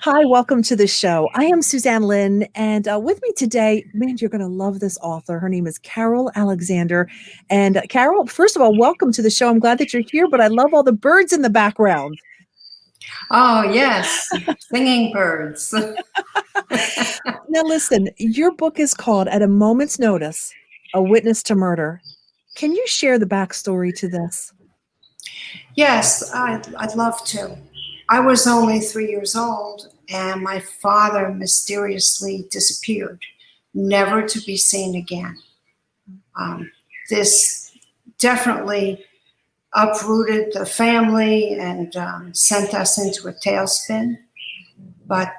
Hi, welcome to the show. I am Suzanne Lynn, and with me today, man, you're going to love this author. Her name is Carole Alexander. And Carole, first of all, welcome to the show. I'm glad that you're here, but I love all the birds in the background. Oh, yes, singing birds. Now, listen, your book is called At a Moment's Notice, A Witness to Murder. Can you share the backstory to this? Yes, I'd love to. I was only 3 years old, and my father mysteriously disappeared, never to be seen again. This definitely uprooted the family and sent us into a tailspin, but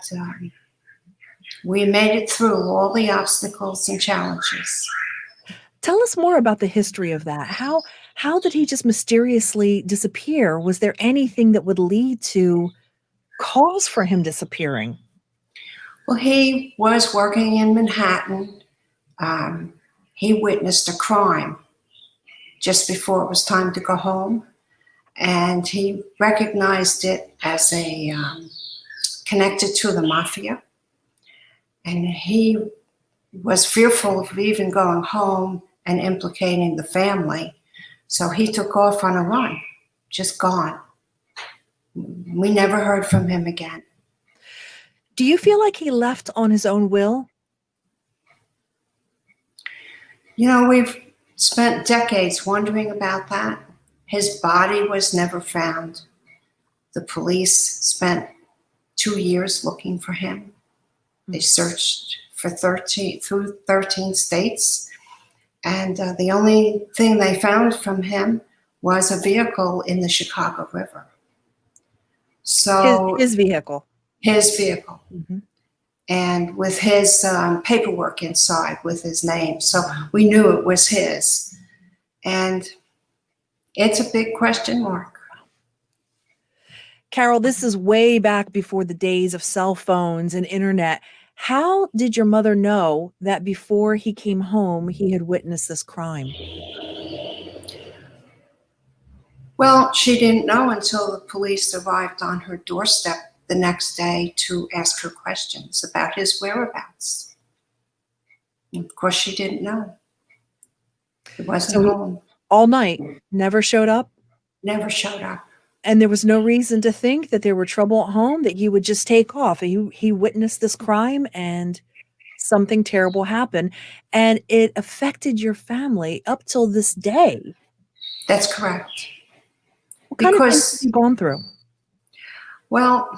we made it through all the obstacles and challenges. Tell us more about the history of that. How did he just mysteriously disappear? Was there anything that would lead to cause for him disappearing? Well, he was working in Manhattan. He witnessed a crime just before it was time to go home, and he recognized it as a connected to the mafia. And he was fearful of even going home and implicating the family. So he took off on a run, just gone. We never heard from him again. Do you feel like he left on his own will? You know, we've spent decades wondering about that. His body was never found. The police spent 2 years looking for him. They searched for 13 states, and the only thing they found from him was a vehicle in the Chicago River. So His vehicle. his vehicle. Mm-hmm. And with his paperwork inside with his name. So we knew it was his. And it's a big question mark. Carole, this is way back before the days of cell phones and internet. How did your mother know that before he came home, he had witnessed this crime? Well, she didn't know until the police arrived on her doorstep the next day to ask her questions about his whereabouts. And of course, she didn't know. He wasn't home. All night, never showed up? Never showed up. And there was no reason to think that there were trouble at home, that he would just take off. He witnessed this crime and something terrible happened, and it affected your family up till this day. That's correct. What kind of things have you gone through? Well,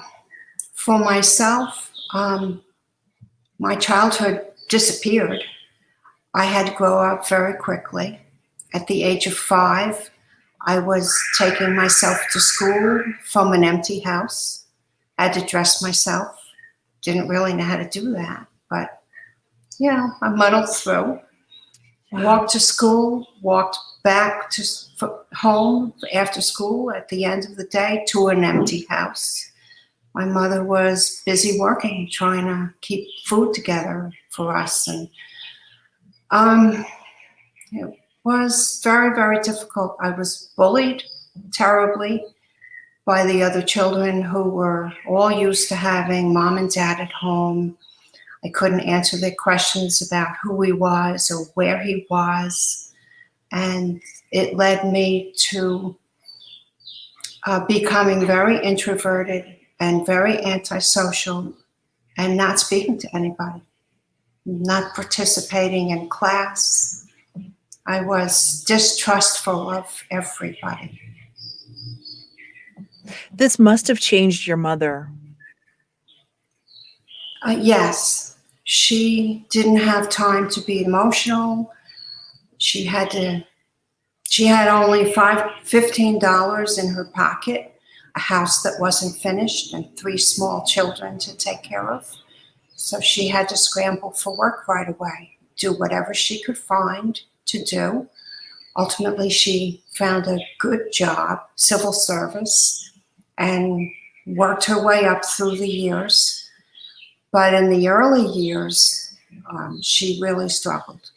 for myself, my childhood disappeared. I had to grow up very quickly. At the age of 5, I was taking myself to school from an empty house. I had to dress myself. Didn't really know how to do that, but I muddled through. Wow. Walked to school, walked back to home after school at the end of the day to an empty house. My mother was busy working, trying to keep food together for us. And it was very, very difficult. I was bullied terribly by the other children who were all used to having mom and dad at home. I couldn't answer their questions about who he was or where he was. And it led me to becoming very introverted and very antisocial and not speaking to anybody, not participating in class. I was distrustful of everybody. This must have changed your mother. Yes, she didn't have time to be emotional. She had only $15 in her pocket, a house that wasn't finished, and 3 small children to take care of. So she had to scramble for work right away, do whatever she could find to do. Ultimately, she found a good job, civil service, and worked her way up through the years. But in the early years, she really struggled.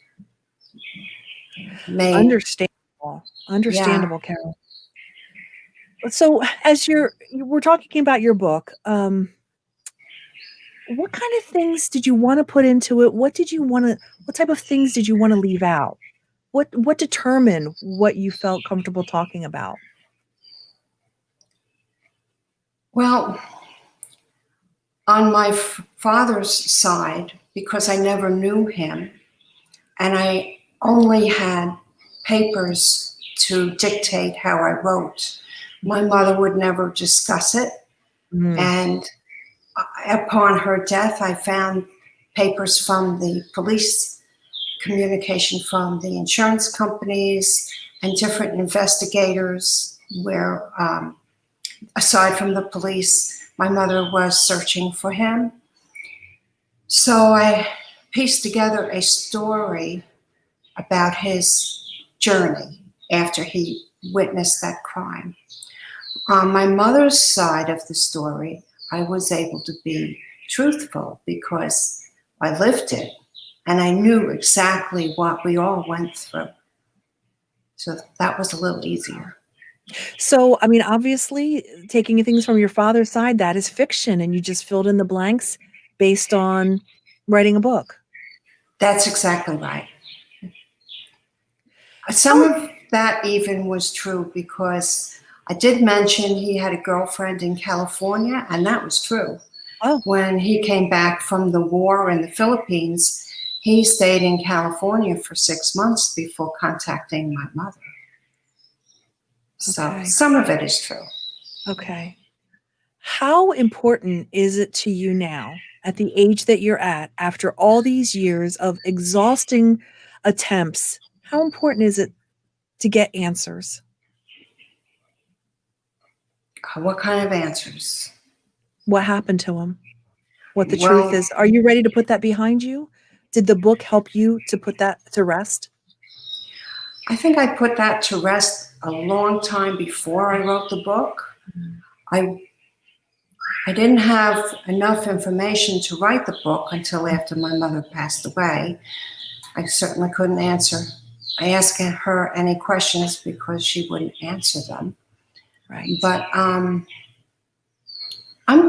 Understandable, Carole. So as we're talking about your book, What kind of things did you want to put into it? What type of things did you want to leave out? What determined what you felt comfortable talking about? Well, on my father's side, because I never knew him and I only had papers to dictate how I wrote, my mother would never discuss it. Mm, And upon her death, I found papers from the police, communication from the insurance companies, and different investigators where, aside from the police, my mother was searching for him. So I pieced together a story about his journey after he witnessed that crime. On my mother's side of the story, I was able to be truthful because I lived it and I knew exactly what we all went through. So that was a little easier. So, I mean, obviously, taking things from your father's side, that is fiction, and you just filled in the blanks based on writing a book. That's exactly right. Some How of that even was true because I did mention he had a girlfriend in California, and that was true. Oh, When he came back from the war in the Philippines, he stayed in California for 6 months before contacting my mother. So okay, some of it is true. okay. How important is it to you now, at the age that you're at, after all these years of exhausting attempts, how important is it to get answers? What kind of answers? What happened to him? What the truth Well, is? Are you ready to put that behind you? Did the book help you to put that to rest? I think I put that to rest a long time before I wrote the book. Mm, I I didn't have enough information to write the book until after my mother passed away. I certainly couldn't answer. I asked her any questions because she wouldn't answer them. right. But I'm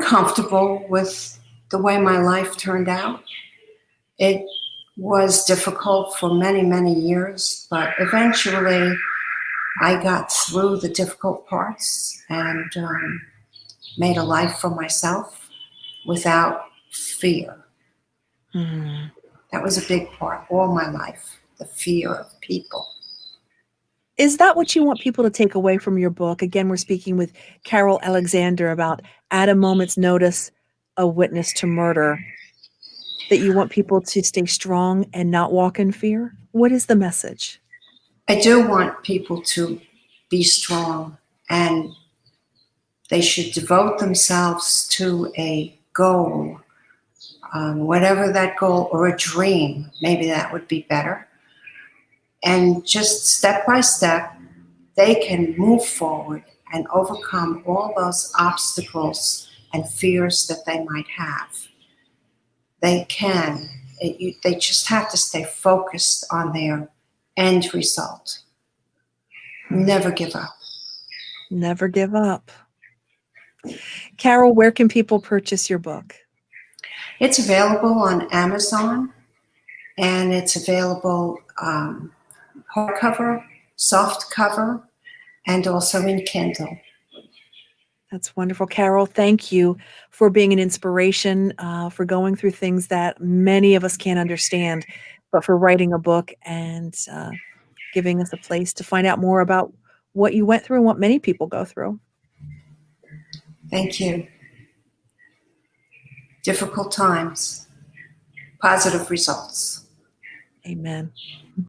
comfortable with the way my life turned out. It was difficult for many, many years, but eventually I got through the difficult parts and made a life for myself without fear. Mm. That was a big part all my life, the fear of people. Is that what you want people to take away from your book? Again, we're speaking with Carole Alexander about At a Moment's Notice, a Witness to Murder, that you want people to stay strong and not walk in fear? What is the message? I do want people to be strong and they should devote themselves to a goal, whatever that goal, or a dream, maybe that would be better. And just step by step, they can move forward and overcome all those obstacles and fears that they might have. They can. They just have to stay focused on their end result. Never give up. Never give up. Carole, where can people purchase your book? It's available on Amazon and it's available hardcover, soft cover, and also in Kindle. That's wonderful. Carole, thank you for being an inspiration, for going through things that many of us can't understand, but for writing a book and giving us a place to find out more about what you went through and what many people go through. Thank you. Difficult times, positive results. Amen.